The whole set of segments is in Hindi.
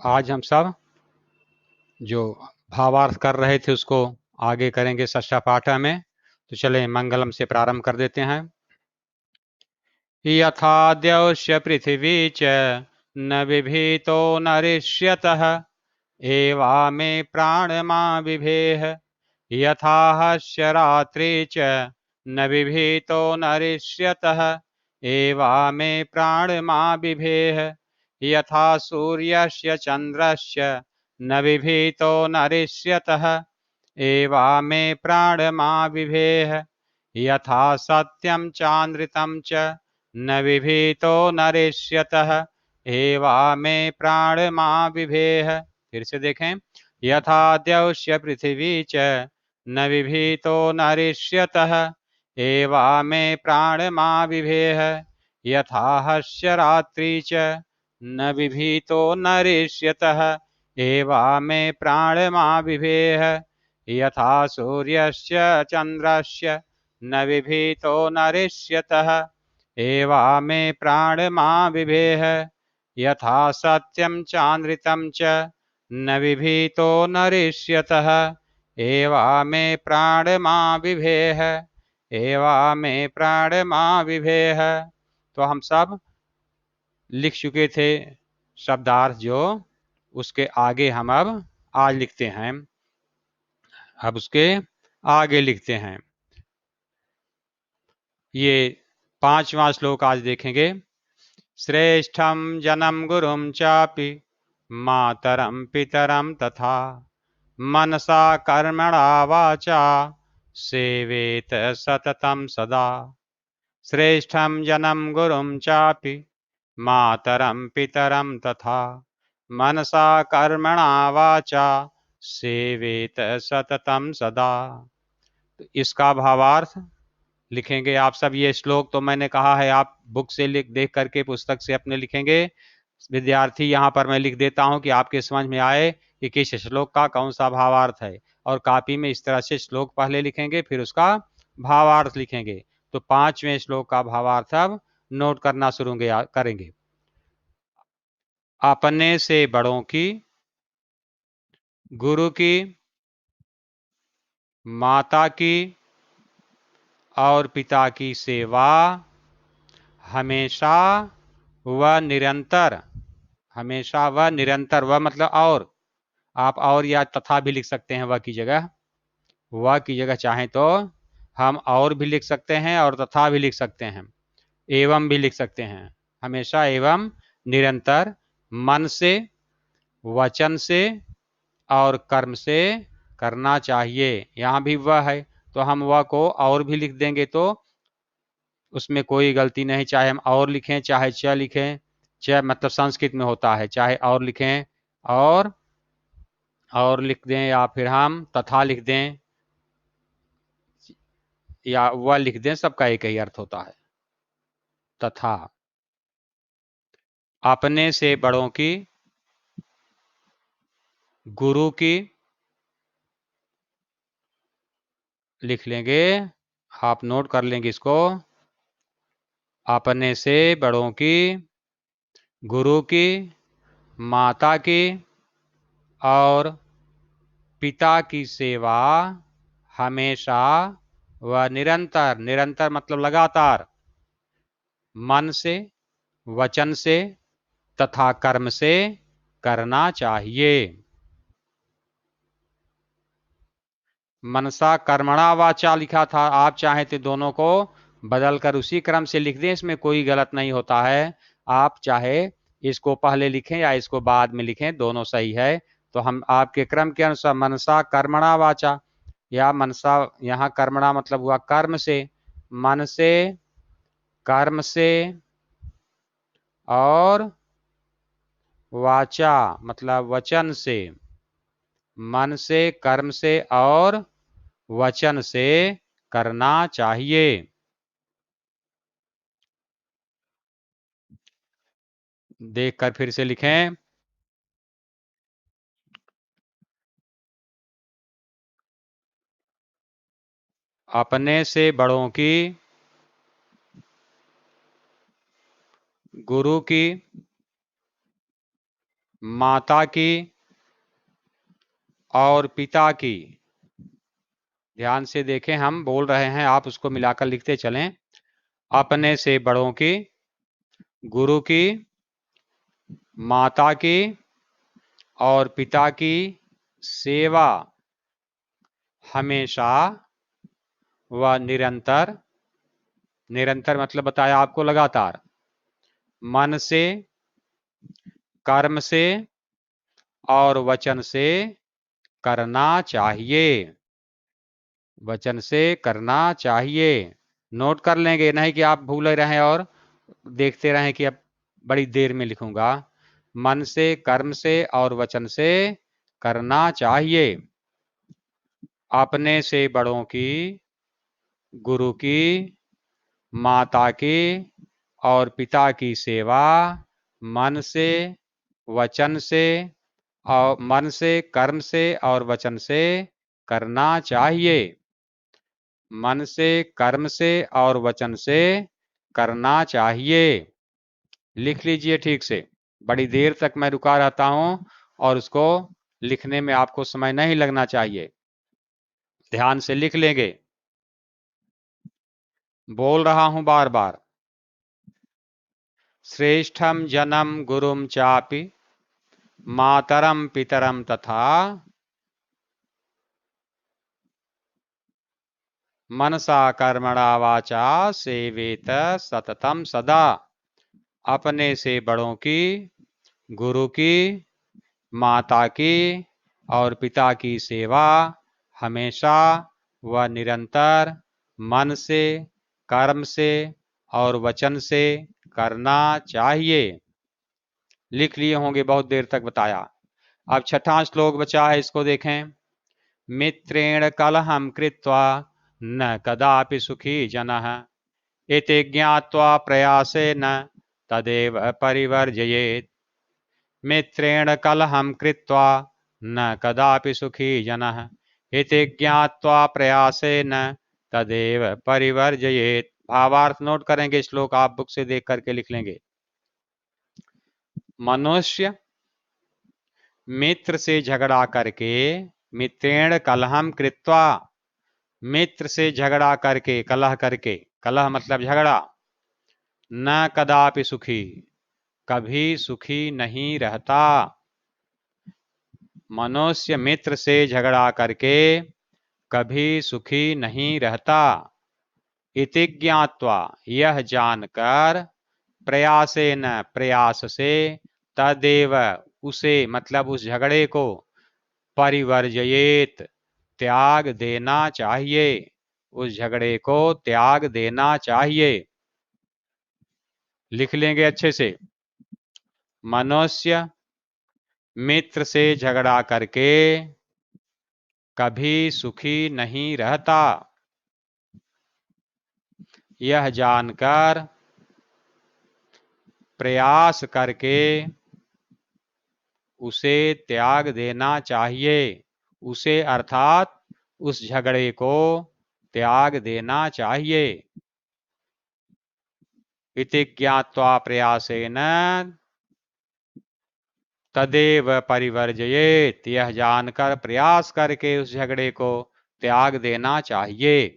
आज हम सब जो भावार्थ कर रहे थे उसको आगे करेंगे षष्ठा पाठा में। तो चलें मंगलम से प्रारंभ कर देते हैं। यथा द्यौष्य पृथिवी च न बिभीतो नरिष्यतः एवा मे प्राणमा बिभेह यथा हस्य रात्रि च न बिभीतो नरिष्यतः एवा मे प्राणमा बिभेह यथा सूर्यस्य चन्द्रस्य न बिभीतो नरिष्यतः एवा मे प्राणमा बिभेह यथा सत्यं चान्द्रितं च न बिभीतो नरिष्यतः एवा मे प्राणमा बिभेह। फिर से देखें। यथा द्यौष्य पृथ्वी च न बिभीतो नरिष्यतः एवा मे प्राणमा बिभेह यथा हस्य रात्रि च न बिभीतो नरिष्यतः एवा मे प्राणमा बिभेह यथा सूर्यस्य चन्द्रस्य न बिभीतो नरिष्यतः एवा मे प्राणमा बिभेह यथा सत्यं चान्द्रितं च न बिभीतो नरिष्यतः एवा मे प्राणमा बिभेह एवा मे प्राणमा बिभेह। तो हम सब लिख चुके थे शब्दार्थ जो, उसके आगे हम अब आज लिखते हैं। अब उसके आगे लिखते हैं। ये 5वां श्लोक आज देखेंगे। श्रेष्ठं जनं गुरुं चापि मातरं पितरं तथा मनसा कर्मणा वाचा सेवेत सततं सदा। श्रेष्ठं जनं गुरुं चापि मातरं पितरं तथा मनसा कर्मणा वाचा सेवेत सततं सदा। तो इसका भावार्थ लिखेंगे आप सब। ये श्लोक तो मैंने कहा है आप बुक से देख करके पुस्तक से अपने लिखेंगे। विद्यार्थी यहाँ पर मैं लिख देता हूँ कि आपके समझ में आए कि किस श्लोक का कौन सा भावार्थ है। और कॉपी में इस तरह से श्लोक पहले लिखेंगे फिर उसका भावार्थ लिखेंगे। तो 5वें श्लोक का भावार्थ अब नोट करना शुरू करेंगे। अपने से बड़ों की, गुरु की, माता की और पिता की सेवा हमेशा व निरंतर, हमेशा व निरंतर, व मतलब और, आप और या तथा भी लिख सकते हैं। वह की जगह चाहें तो हम और भी लिख सकते हैं और तथा भी लिख सकते हैं, एवं भी लिख सकते हैं। हमेशा एवं निरंतर मन से, वचन से और कर्म से करना चाहिए। यहाँ भी वह है तो हम वह को और भी लिख देंगे तो उसमें कोई गलती नहीं। चाहे हम और लिखें चाहे च लिखें, च मतलब संस्कृत में होता है, चाहे और लिखें और लिख दें या फिर हम तथा लिख दें या वह लिख दें, सबका एक ही अर्थ होता है तथा। अपने से बड़ों की, गुरु की लिख लेंगे, आप नोट कर लेंगे इसको। अपने से बड़ों की, गुरु की, माता की और पिता की सेवा हमेशा व निरंतर, निरंतर मतलब लगातार, मन से, वचन से तथा कर्म से करना चाहिए। मनसा कर्मणा वाचा लिखा था, आप चाहें तो दोनों को बदलकर उसी क्रम से लिख दें, इसमें कोई गलत नहीं होता है। आप चाहे इसको पहले लिखें या इसको बाद में लिखें, दोनों सही है। तो हम आपके क्रम के अनुसार मनसा कर्मणा वाचा, या मनसा यहाँ कर्मणा मतलब हुआ कर्म से, मन से, कर्म से और वाचा मतलब वचन से, मन से, कर्म से और वचन से करना चाहिए। देखकर फिर से लिखें। अपने से बड़ों की, गुरु की, माता की और पिता की, ध्यान से देखें, हम बोल रहे हैं, आप उसको मिलाकर लिखते चलें। अपने से बड़ों की, गुरु की, माता की और पिता की सेवा हमेशा व निरंतर, निरंतर मतलब बताया आपको लगातार, मन से, कर्म से और वचन से करना चाहिए। वचन से करना चाहिए। नोट कर लेंगे, नहीं कि आप भूले रहें और देखते रहें कि अब बड़ी देर में लिखूंगा। मन से, कर्म से और वचन से करना चाहिए। अपने से बड़ों की, गुरु की, माता की और पिता की सेवा मन से, वचन से और मन से, कर्म से और वचन से करना चाहिए। मन से, कर्म से और वचन से करना चाहिए। लिख लीजिए ठीक से। बड़ी देर तक मैं रुका रहता हूं और उसको लिखने में आपको समय नहीं लगना चाहिए। ध्यान से लिख लेंगे। बोल रहा हूं बार बार। श्रेष्ठम जनम गुरुम चापि मातरम पितरम तथा मनसा कर्मणा वाचा सेवेत सततम सदा। अपने से बड़ों की, गुरु की, माता की और पिता की सेवा हमेशा व निरंतर मन से, कर्म से और वचन से करना चाहिए। लिख लिए होंगे, बहुत देर तक बताया। अब छठा श्लोक बचा है, इसको देखें। मित्रेण कलहम कृत्वा न कदापि सुखी जनः इति ज्ञात्वा प्रयासेन तदेव परिवर्जयेत्। मित्रेण कलहम कृत्वा न कदापि सुखी जनः इति ज्ञात्वा प्रयासेन तदेव परिवर्जयेत्। भावार्थ नोट करेंगे, श्लोक आप बुक से देख करके लिख लेंगे। मनुष्य मित्र से झगड़ा करके, मित्रेण कलहम कृत्वा, मित्र से झगड़ा करके, कलह करके, कलह मतलब झगड़ा, न कदापि सुखी, कभी सुखी नहीं रहता। मनुष्य मित्र से झगड़ा करके कभी सुखी नहीं रहता। इति ज्ञात्वा, यह जानकर, प्रयासेन प्रयास से, तदेव उसे मतलब उस झगड़े को, परिवर्जयेत त्याग देना चाहिए। उस झगड़े को त्याग देना चाहिए। लिख लेंगे अच्छे से। मनुष्य मित्र से झगड़ा करके कभी सुखी नहीं रहता। यह जानकर, प्रयास करके उसे त्याग देना चाहिए। उसे अर्थात उस झगड़े को त्याग देना चाहिए। इति ज्ञात्वा प्रयासेन तदेव परिवर्जयेत, यह जानकर प्रयास करके उस झगड़े को त्याग देना चाहिए।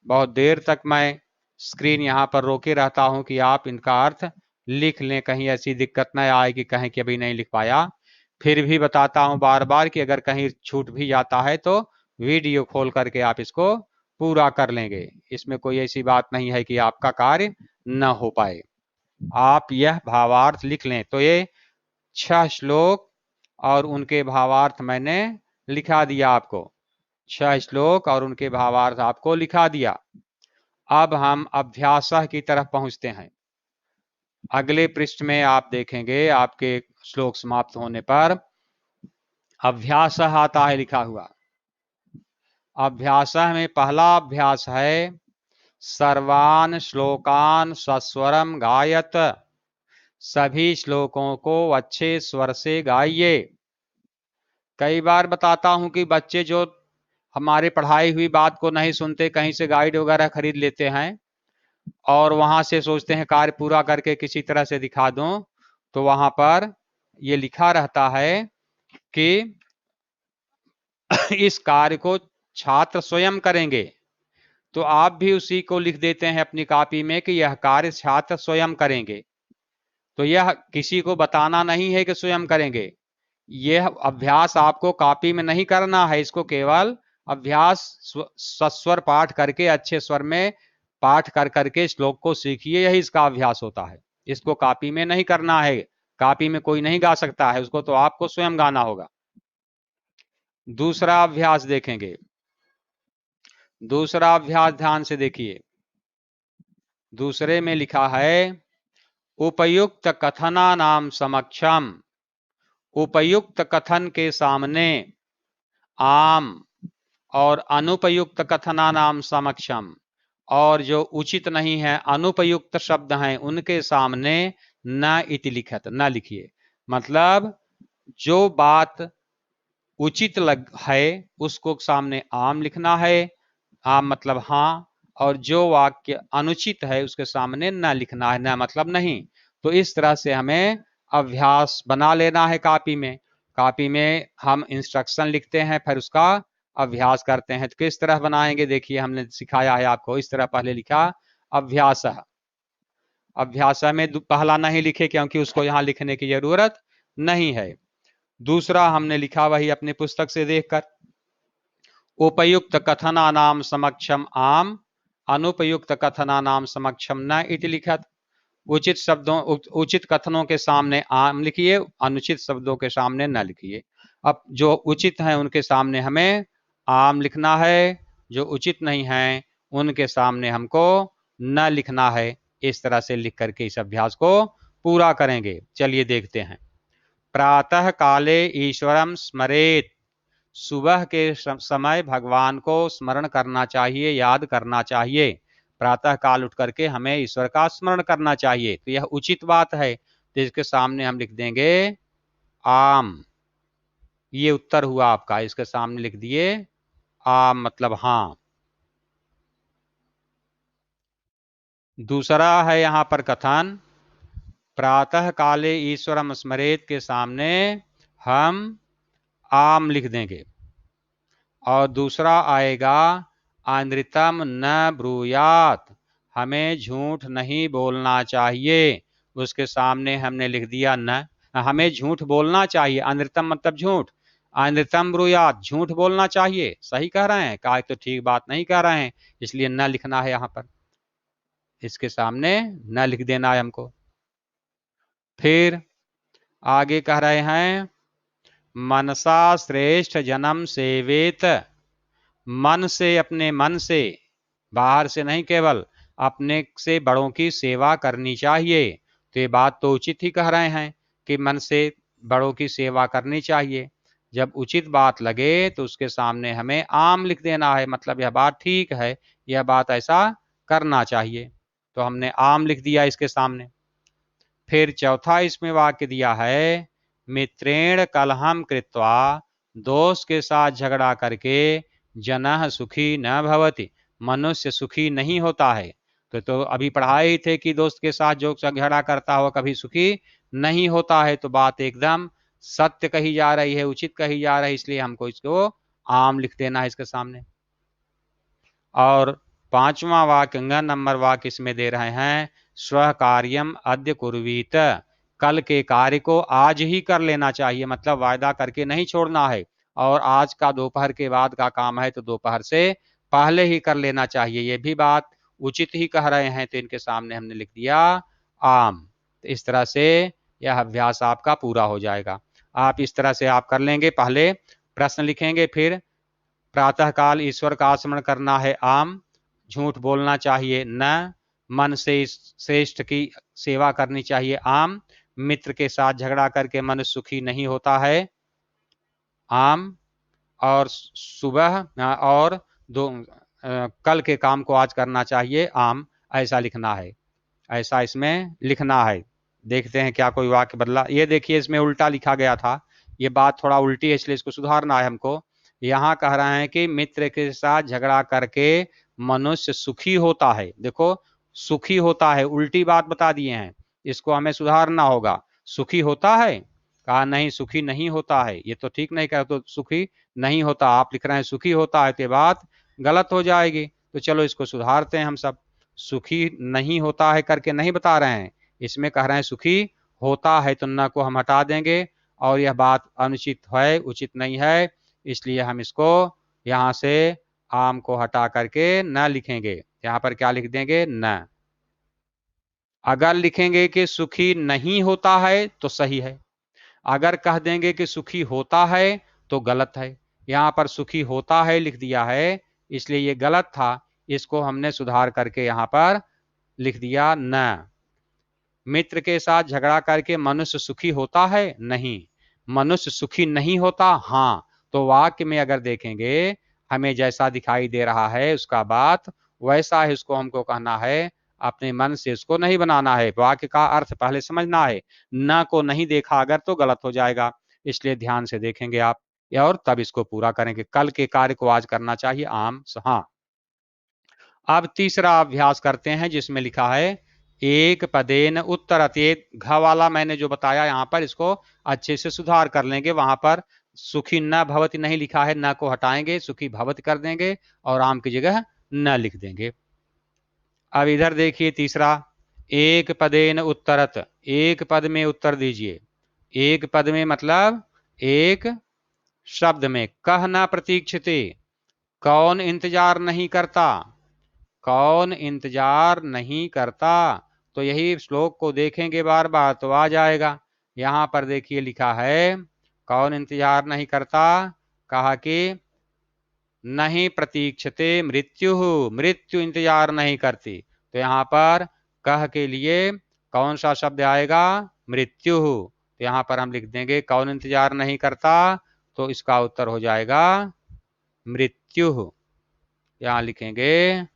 बहुत देर तक मैं स्क्रीन यहाँ पर रोके रहता हूं कि आप इनका अर्थ लिख लें, कहीं ऐसी दिक्कत न आए कि कहीं कि अभी नहीं लिख पाया। फिर भी बताता हूं बार बार कि अगर कहीं छूट भी जाता है तो वीडियो खोल करके आप इसको पूरा कर लेंगे। इसमें कोई ऐसी बात नहीं है कि आपका कार्य न हो पाए। आप यह भावार्थ लिख लें। तो ये 6 श्लोक और उनके भावार्थ मैंने लिखा दिया आपको। 6 श्लोक और उनके भावार्थ आपको लिखा दिया। अब हम अभ्यास की तरफ पहुंचते हैं। अगले पृष्ठ में आप देखेंगे, आपके श्लोक समाप्त होने पर अभ्यास आता है लिखा हुआ। अभ्यास में पहला अभ्यास है, सर्वान श्लोकान सस्वरम गायत। सभी श्लोकों को अच्छे स्वर से गाइए। कई बार बताता हूं कि बच्चे जो हमारे पढ़ाई हुई बात को नहीं सुनते, कहीं से गाइड वगैरह खरीद लेते हैं और वहां से सोचते हैं कार्य पूरा करके किसी तरह से दिखा दूं, तो वहां पर ये लिखा रहता है कि इस कार्य को छात्र स्वयं करेंगे, तो आप भी उसी को लिख देते हैं अपनी कॉपी में कि यह कार्य छात्र स्वयं करेंगे। तो यह किसी को बताना नहीं है कि स्वयं करेंगे। यह अभ्यास आपको कॉपी में नहीं करना है, इसको केवल अभ्यास सस्वर पाठ करके, अच्छे स्वर में पाठ कर करके श्लोक को सीखिए, यही इसका अभ्यास होता है। इसको कॉपी में नहीं करना है, कॉपी में कोई नहीं गा सकता है, उसको तो आपको स्वयं गाना होगा। दूसरा अभ्यास देखेंगे, दूसरा अभ्यास ध्यान से देखिए। दूसरे में लिखा है उपयुक्त कथना नाम समक्षम, उपयुक्त कथन के सामने आम, और अनुपयुक्त कथना नाम समक्षम, और जो उचित नहीं है अनुपयुक्त शब्द हैं उनके सामने न इति लिखत, न लिखिए। मतलब जो बात उचित लग है उसको सामने आम लिखना है, आम मतलब हाँ, और जो वाक्य अनुचित है उसके सामने न लिखना है, न मतलब नहीं। तो इस तरह से हमें अभ्यास बना लेना है कॉपी में। कॉपी में हम इंस्ट्रक्शन लिखते हैं, फिर उसका अभ्यास करते हैं। तो किस तरह बनाएंगे देखिए, हमने सिखाया है आपको। इस तरह पहले लिखा अभ्यास, अभ्यास में पहला नहीं लिखे क्योंकि उसको यहाँ लिखने की जरूरत नहीं है। दूसरा हमने लिखा वही अपनी पुस्तक से देखकर, उपयुक्त कथना नाम समक्षम आम, अनुपयुक्त कथना नाम समक्षम न इति लिखत। उचित शब्दों, उचित कथनों के सामने आम लिखिए, अनुचित शब्दों के सामने न लिखिए। अब जो उचित है उनके सामने हमें आम लिखना है, जो उचित नहीं है उनके सामने हमको न लिखना है। इस तरह से लिख करके इस अभ्यास को पूरा करेंगे। चलिए देखते हैं। प्रातः काले ईश्वरम स्मरेत, सुबह के समय भगवान को स्मरण करना चाहिए, याद करना चाहिए। प्रातः काल उठ करके हमें ईश्वर का स्मरण करना चाहिए, तो यह उचित बात है। तो इसके सामने हम लिख देंगे आम, ये उत्तर हुआ आपका, इसके सामने लिख दिए आम मतलब हाँ। दूसरा है यहां पर कथन, प्रातः काले ईश्वरम स्मरेत के सामने हम आम लिख देंगे। और दूसरा आएगा अनृतम न ब्रूयात, हमें झूठ नहीं बोलना चाहिए। उसके सामने हमने लिख दिया न, हमें झूठ बोलना चाहिए, अनृतम मतलब झूठ, अनृतम ब्रूयात झूठ बोलना चाहिए। सही कह रहे हैं, कहा तो ठीक बात नहीं कह रहे हैं, इसलिए न लिखना है यहाँ पर, इसके सामने न लिख देना है हमको। फिर आगे कह रहे हैं मनसा श्रेष्ठ जन्म सेवेत, मन से, अपने मन से, बाहर से नहीं, केवल अपने से बड़ों की सेवा करनी चाहिए। तो ये बात तो उचित ही कह रहे हैं कि मन से बड़ों की सेवा करनी चाहिए। जब उचित बात लगे तो उसके सामने हमें आम लिख देना है, मतलब यह बात ठीक है, यह बात ऐसा करना चाहिए। तो हमने आम लिख दिया इसके सामने। फिर चौथा इसमें वाक्य दिया है मित्रेण कलहम कृत्वा, दोस्त के साथ झगड़ा करके जनः सुखी न भवति, मनुष्य सुखी नहीं होता है। तो अभी पढ़ाए ही थे कि दोस्त के साथ जो झगड़ा करता हो कभी सुखी नहीं होता है। तो बात एकदम सत्य कही जा रही है, उचित कही जा रही है, इसलिए हमको इसको आम लिख देना है इसके सामने। और पांचवा वाक्य, नंबर वाक्य इसमें दे रहे हैं स्व कार्यम अद्य कुर्वीत, कल के कार्य को आज ही कर लेना चाहिए, मतलब वायदा करके नहीं छोड़ना है। और आज का दोपहर के बाद का काम है तो दोपहर से पहले ही कर लेना चाहिए, ये भी बात उचित ही कह रहे हैं। तो इनके सामने हमने लिख दिया आम। तो इस तरह से यह अभ्यास आपका पूरा हो जाएगा। आप इस तरह से आप कर लेंगे, पहले प्रश्न लिखेंगे, फिर प्रातःकाल ईश्वर का स्मरण करना है आम, झूठ बोलना चाहिए न, मन से श्रेष्ठ की सेवा करनी चाहिए आम, मित्र के साथ झगड़ा करके मनुष्य सुखी नहीं होता है आम, और सुबह और दो कल के काम को आज करना चाहिए आम, ऐसा लिखना है, ऐसा इसमें लिखना है। देखते हैं क्या कोई वाक्य बदला। ये देखिए इसमें उल्टा लिखा गया था, ये बात थोड़ा उल्टी है, इसलिए इसको सुधारना है हमको। यहाँ कह रहे हैं कि मित्र के साथ झगड़ा करके मनुष्य सुखी होता है। देखो सुखी होता है, उल्टी बात बता दिए हैं, इसको हमें सुधारना होगा। सुखी होता है, कहा नहीं सुखी नहीं होता है, ये तो ठीक नहीं कहा, तो सुखी नहीं होता, आप लिख रहे हैं सुखी होता है, तो बात गलत हो जाएगी। तो चलो इसको सुधारते हैं हम सब। सुखी नहीं होता है करके नहीं बता रहे हैं, इसमें कह रहे हैं सुखी होता है, तो न को हम हटा देंगे और यह बात अनुचित है, उचित नहीं है, इसलिए हम इसको यहाँ से आम को हटा करके न लिखेंगे। यहाँ पर क्या लिख देंगे? न। अगर लिखेंगे कि सुखी नहीं होता है तो सही है, अगर कह देंगे कि सुखी होता है तो गलत है। यहाँ पर सुखी होता है लिख दिया है, इसलिए ये गलत था, इसको हमने सुधार करके यहाँ पर लिख दिया न। मित्र के साथ झगड़ा करके मनुष्य सुखी होता है? नहीं। मनुष्य सुखी नहीं होता? हाँ। तो वाक्य में अगर देखेंगे, हमें जैसा दिखाई दे रहा है उसका बात वैसा है, उसको हमको कहना है, अपने मन से उसको नहीं बनाना है। वाक्य का अर्थ पहले समझना है, न को नहीं देखा अगर तो गलत हो जाएगा, इसलिए ध्यान से देखेंगे आप और तब इसको पूरा करेंगे। कल के कार्य को आज करना चाहिए आम। हाँ, अब तीसरा अभ्यास करते हैं जिसमें लिखा है एक पदेन उत्तरत। ये घ वाला मैंने जो बताया यहाँ पर इसको अच्छे से सुधार कर लेंगे। वहां पर सुखी न भवति नहीं लिखा है, न को हटाएंगे, सुखी भवति कर देंगे और आम की जगह न लिख देंगे। अब इधर देखिए तीसरा, एक पदेन उत्तरत, एक पद में उत्तर दीजिए। एक पद में मतलब एक शब्द में। कह न प्रतीक्षिते, कौन इंतजार नहीं करता, कौन इंतजार नहीं करता। तो यही श्लोक को देखेंगे बार बार तो आ जाएगा। यहां पर देखिए लिखा है कौन इंतजार नहीं करता, कहा कि नहीं प्रतीक्षते मृत्यु, मृत्यु इंतजार नहीं करती। तो यहां पर कह के लिए कौन सा शब्द आएगा? मृत्यु। तो यहां पर हम लिख देंगे कौन इंतजार नहीं करता, तो इसका उत्तर हो जाएगा मृत्यु। यहां लिखेंगे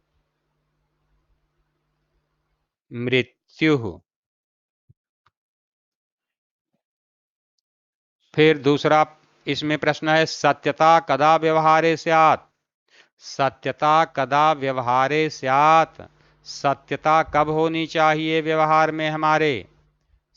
मृत्यु। फिर दूसरा इसमें प्रश्न है सत्यता कदा व्यवहारे स्यात्। सत्यता कदा व्यवहारे स्यात्, सत्यता कब होनी चाहिए व्यवहार में हमारे,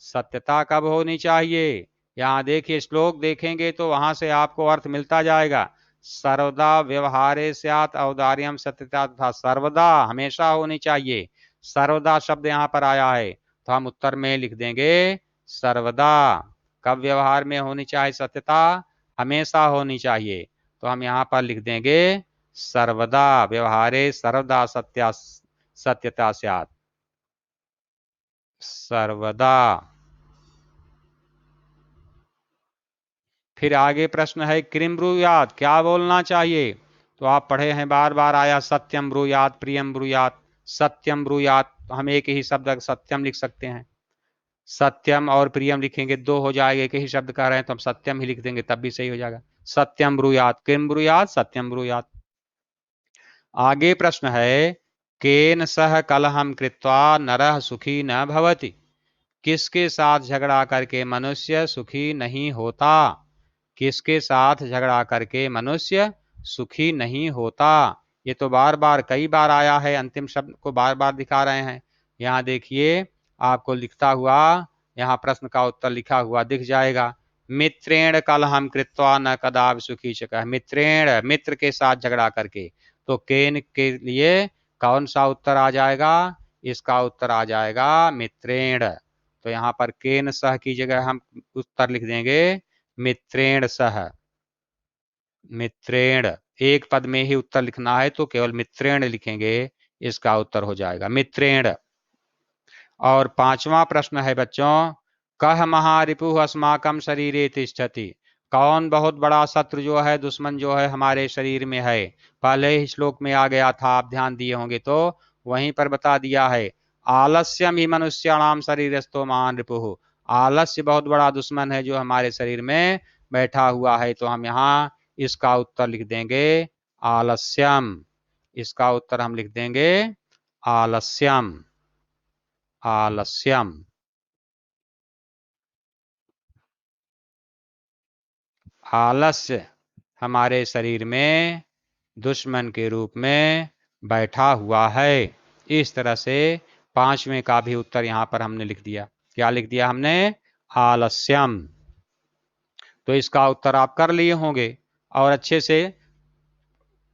सत्यता कब होनी चाहिए। यहाँ देखिए श्लोक देखेंगे तो वहां से आपको अर्थ मिलता जाएगा। सर्वदा व्यवहारे स्यात् औदार्यम सत्यता, तथा सर्वदा हमेशा होनी चाहिए। सर्वदा शब्द यहाँ पर आया है तो हम उत्तर में लिख देंगे सर्वदा। कब व्यवहार में होनी चाहिए सत्यता? हमेशा होनी चाहिए, तो हम यहाँ पर लिख देंगे सर्वदा। व्यवहारे सर्वदा सत्या सत्यता स्यात्, सर्वदा। फिर आगे प्रश्न है किम ब्रूयात, क्या बोलना चाहिए। तो आप पढ़े हैं बार बार आया सत्यम ब्रूयात प्रियम ब्रूयात। सत्यम ब्रूयात, हम एक ही शब्द सत्यम लिख सकते हैं। सत्यम और प्रियम लिखेंगे दो हो जाएगा, एक ही शब्द कह रहे हैं तो हम सत्यम ही लिख देंगे तब भी सही हो जाएगा। सत्यम ब्रूयात, किम ब्रूयात, सत्यम ब्रूयात। आगे प्रश्न है केन सह कलहम कृत्वा नरः सुखी न भवति। किसके साथ झगड़ा करके मनुष्य सुखी नहीं होता, किसके साथ झगड़ा करके मनुष्य सुखी नहीं होता। ये तो बार बार कई बार आया है, अंतिम शब्द को बार बार दिखा रहे हैं। यहाँ देखिए आपको लिखता हुआ, यहाँ प्रश्न का उत्तर लिखा हुआ दिख जाएगा। मित्रेण कलहम कृत्वा न कदापि सुखी चकः। मित्रेण, मित्र के साथ झगड़ा करके, तो केन के लिए कौन सा उत्तर आ जाएगा? इसका उत्तर आ जाएगा मित्रेण। तो यहाँ पर केन सह की जगह हम उत्तर लिख देंगे मित्रेण सह। मित्रेण, एक पद में ही उत्तर लिखना है तो केवल मित्रेण लिखेंगे, इसका उत्तर हो जाएगा मित्रेण। और पांचवा प्रश्न है बच्चों, कह महारिपु अस्माकम शरीरे तिष्ठति। कौन बहुत बड़ा शत्रु जो है, दुश्मन जो है हमारे शरीर में है। पहले ही श्लोक में आ गया था, आप ध्यान दिए होंगे तो वहीं पर बता दिया है। आलस्यम ही मनुष्याणाम शरीरस्थो महान रिपु। आलस्य बहुत बड़ा दुश्मन है जो हमारे शरीर में बैठा हुआ है, तो हम यहाँ इसका उत्तर लिख देंगे आलस्यम। इसका उत्तर हम लिख देंगे आलस्यम, आलस्यम। आलस्य हमारे शरीर में दुश्मन के रूप में बैठा हुआ है। इस तरह से पांचवें का भी उत्तर यहां पर हमने लिख दिया। क्या लिख दिया हमने? आलस्यम। तो इसका उत्तर आप कर लिए होंगे। और अच्छे से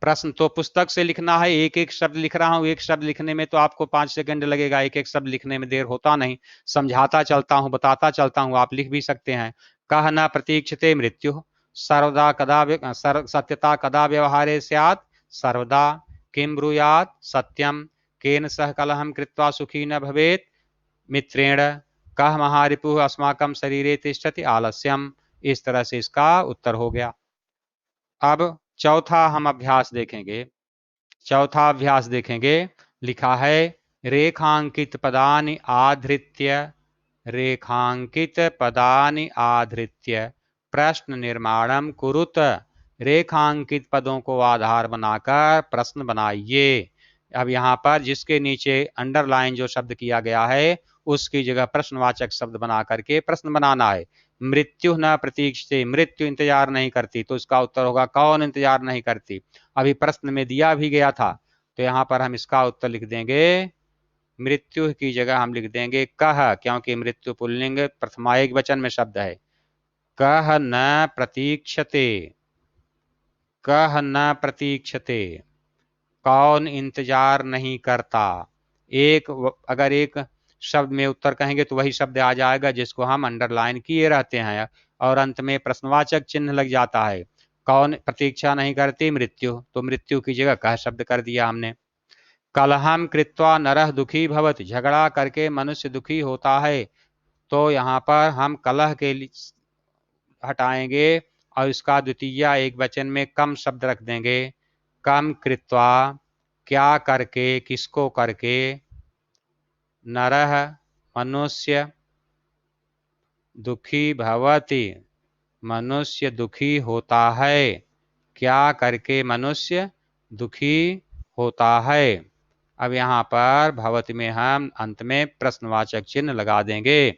प्रश्न तो पुस्तक से लिखना है, एक एक शब्द लिख रहा हूं, एक शब्द लिखने में तो आपको 5 सेकंड लगेगा, एक एक शब्द लिखने में देर होता नहीं। समझाता चलता हूं, बताता चलता हूं, आप लिख भी सकते हैं। कह न प्रतीक्षते मृत्यु सर्वदा कदा सत्यता कदा व्यवहारे स्यात् सर्वदा किं ब्रूयात् सत्यम केन सह कलहम कृत्वा सुखी न भवेत् मित्रेण कह महारिपुः अस्माकं शरीरे तिष्ठति आलस्यम। इस तरह से इसका उत्तर हो गया। अब चौथा हम अभ्यास देखेंगे। चौथा अभ्यास देखेंगे। लिखा है रेखांकित पदानि आधृत्य, रेखांकित पदानि आधृत्य प्रश्न निर्माणम कुरुत। रेखांकित पदों को आधार बनाकर प्रश्न बनाइए। अब यहाँ पर जिसके नीचे अंडरलाइन जो शब्द किया गया है उसकी जगह प्रश्नवाचक शब्द बना करके प्रश्न बनाना है। मृत्यु न प्रतीक्षते, मृत्यु इंतजार नहीं करती, तो इसका उत्तर होगा कौन इंतजार नहीं करती। अभी प्रश्न में दिया भी गया था, तो यहाँ पर हम इसका उत्तर लिख देंगे, मृत्यु की जगह हम लिख देंगे कह, क्योंकि मृत्यु पुल्लिंग प्रथमा एक वचन में शब्द है। कह न प्रतीक्षते, कह न प्रतीक्षते, कौन इंतजार नहीं करता। अगर एक शब्द में उत्तर कहेंगे तो वही शब्द आ जाएगा जिसको हम अंडरलाइन किए रहते हैं, और अंत में प्रश्नवाचक चिन्ह लग जाता है। कौन प्रतीक्षा नहीं करती, मृत्यु, तो मृत्यु की जगह कह शब्द कर दिया हमने। कलहम कृत्वा नरः दुखी भवति, झगड़ा करके मनुष्य दुखी होता है, तो यहाँ पर हम कलह के हटाएंगे और इसका द्वितीय एक वचन में कम शब्द रख देंगे। कम कृत्वा, क्या करके, किसको करके, नरः मनुष्य, दुखी भवति मनुष्य दुखी होता है, क्या करके मनुष्य दुखी होता है। अब यहाँ पर भवति में हम अंत में प्रश्नवाचक चिन्ह लगा देंगे,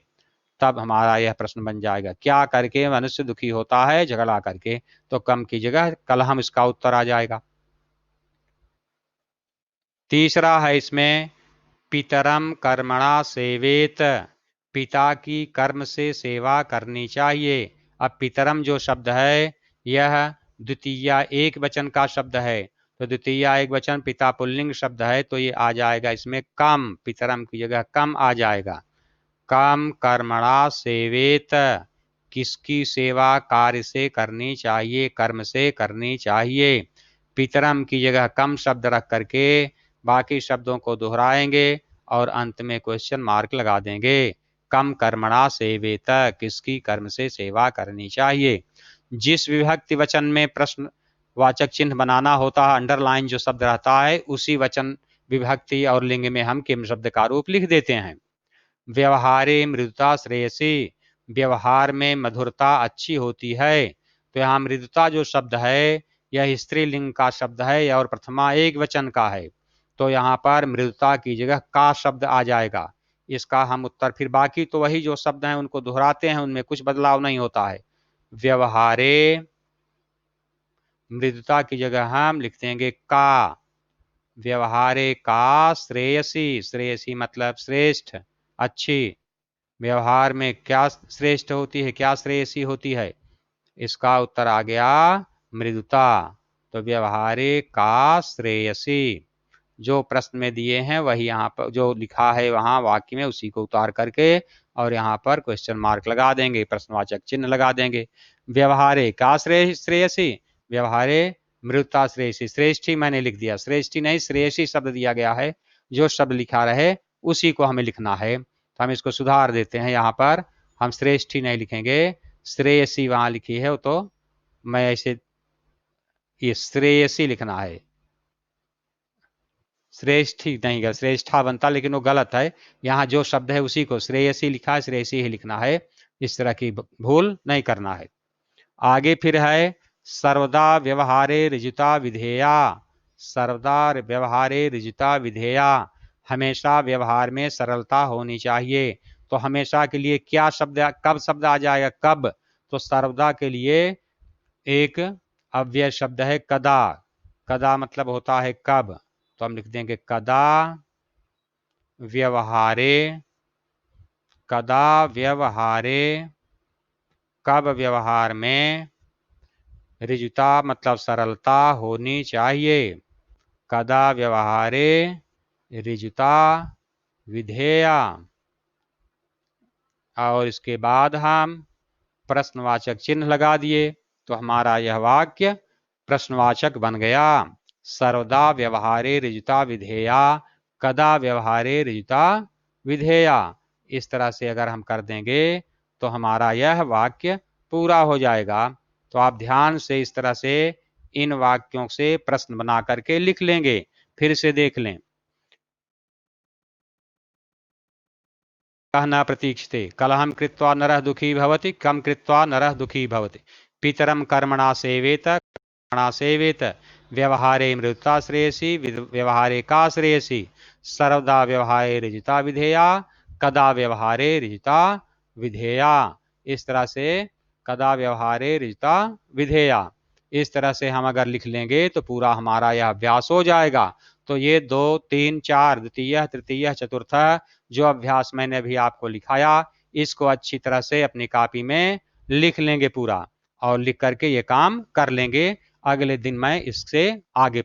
तब हमारा यह प्रश्न बन जाएगा। क्या करके मनुष्य दुखी होता है, झगड़ा करके, तो कम की जगह कलहम इसका उत्तर आ जाएगा। तीसरा है इसमें पितरम कर्मणा सेवेत, पिता की कर्म से सेवा करनी चाहिए। अब पितरम जो शब्द है यह द्वितीय एक वचन का शब्द है, तो द्वितीय एक वचन पिता पुल्लिंग शब्द है, तो ये आ जाएगा इसमें कम, पितरम की जगह कम आ जाएगा। कम कर्मणा सेवेत, किसकी सेवा कार्य से करनी चाहिए, कर्म से करनी चाहिए। पितरम की जगह कम शब्द रख करके बाकी शब्दों को दोहराएंगे और अंत में क्वेश्चन मार्क लगा देंगे। कम कर्मणा सेवेत, किसकी कर्म से सेवा करनी चाहिए। जिस विभक्ति वचन में प्रश्न वाचक चिन्ह बनाना होता है, अंडरलाइन जो शब्द रहता है, उसी वचन विभक्ति और लिंग में हम किम शब्द का रूप लिख देते हैं। व्यवहारे मृदुता श्रेयसी, व्यवहार में मधुरता अच्छी होती है, तो यहाँ मृदुता जो शब्द है यह स्त्रीलिंग का शब्द है और प्रथमा एक वचन का है, तो यहाँ पर मृदुता की जगह का शब्द आ जाएगा। इसका हम उत्तर फिर बाकी तो वही जो शब्द हैं उनको दोहराते हैं, उनमें कुछ बदलाव नहीं होता है। व्यवहारे मृदुता की जगह हम लिख देंगे का, व्यवहारे का श्रेयसी, श्रेयसी मतलब श्रेष्ठ, अच्छी। व्यवहार में क्या श्रेष्ठ होती है, क्या श्रेयसी होती है, इसका उत्तर आ गया मृदुता। तो व्यवहारे का श्रेयसी, जो प्रश्न में दिए हैं वही यहाँ पर जो लिखा है वहां वाक्य में उसी को उतार करके और यहाँ पर क्वेश्चन मार्क लगा देंगे, प्रश्नवाचक चिन्ह लगा देंगे। व्यवहारे का श्रेयसी, व्यवहारे मृदुता श्रेयसी, श्रेष्ठी मैंने लिख दिया, श्रेष्ठी नहीं श्रेयसी शब्द दिया गया है, जो शब्द लिखा रहे उसी को हमें लिखना है। तो हम इसको सुधार देते हैं, यहाँ पर हम श्रेष्ठी नहीं लिखेंगे, श्रेयसी वहां लिखी है, तो मैं ऐसे ये श्रेयसी लिखना है, श्रेष्ठी नहीं गया, श्रेष्ठा बनता लेकिन वो गलत है। यहाँ जो शब्द है उसी को श्रेयसी लिखा है, श्रेयसी ही लिखना है, इस तरह की भूल नहीं करना है। आगे फिर है सर्वदा व्यवहारे ऋजुता विधेया, सर्वदा व्यवहारे ऋजुता विधेया, हमेशा व्यवहार में सरलता होनी चाहिए। तो हमेशा के लिए क्या शब्द, कब शब्द आ जाएगा, कब, तो सर्वदा के लिए एक अव्यय शब्द है कदा, कदा मतलब होता है कब, तो हम लिख देंगे कदा व्यवहारे, कदा व्यवहारे कब व्यवहार में ऋजुता मतलब सरलता होनी चाहिए। कदा व्यवहारे ऋजुता विधेया। और इसके बाद हम प्रश्नवाचक चिन्ह लगा दिए तो हमारा यह वाक्य प्रश्नवाचक बन गया। सर्वदा व्यवहारे ऋजुता विधेया, कदा व्यवहारे ऋजुता विधेया। इस तरह से अगर हम कर देंगे तो हमारा यह वाक्य पूरा हो जाएगा। तो आप ध्यान से इस तरह से इन वाक्यों से प्रश्न बना करके लिख लेंगे। फिर से देख लें। कः न प्रतीक्षते, कलहं कृत्वा नरः दुखी भवति, कम कृत्वा नरः दुखी भवति। पितरं कर्मणा सेवेत, कर्मणा सेवेत। व्यवहारे मृदुता श्रेयसी, व्यवहारे का श्रेयसी। सर्वदा व्यवहारे ऋजुता विधेया, कदा व्यवहारे ऋजुता विधेया। इस तरह से कदा व्यवहारे ऋजुता विधेया, इस तरह से हम अगर लिख लेंगे तो पूरा हमारा यह अभ्यास हो जाएगा। तो ये 2, 3, 4 द्वितीय तृतीय चतुर्थ जो अभ्यास मैंने अभी आपको लिखाया, इसको अच्छी तरह से अपनी कॉपी में लिख लेंगे पूरा, और लिख करके ये काम कर लेंगे। अगले दिन मैं इससे आगे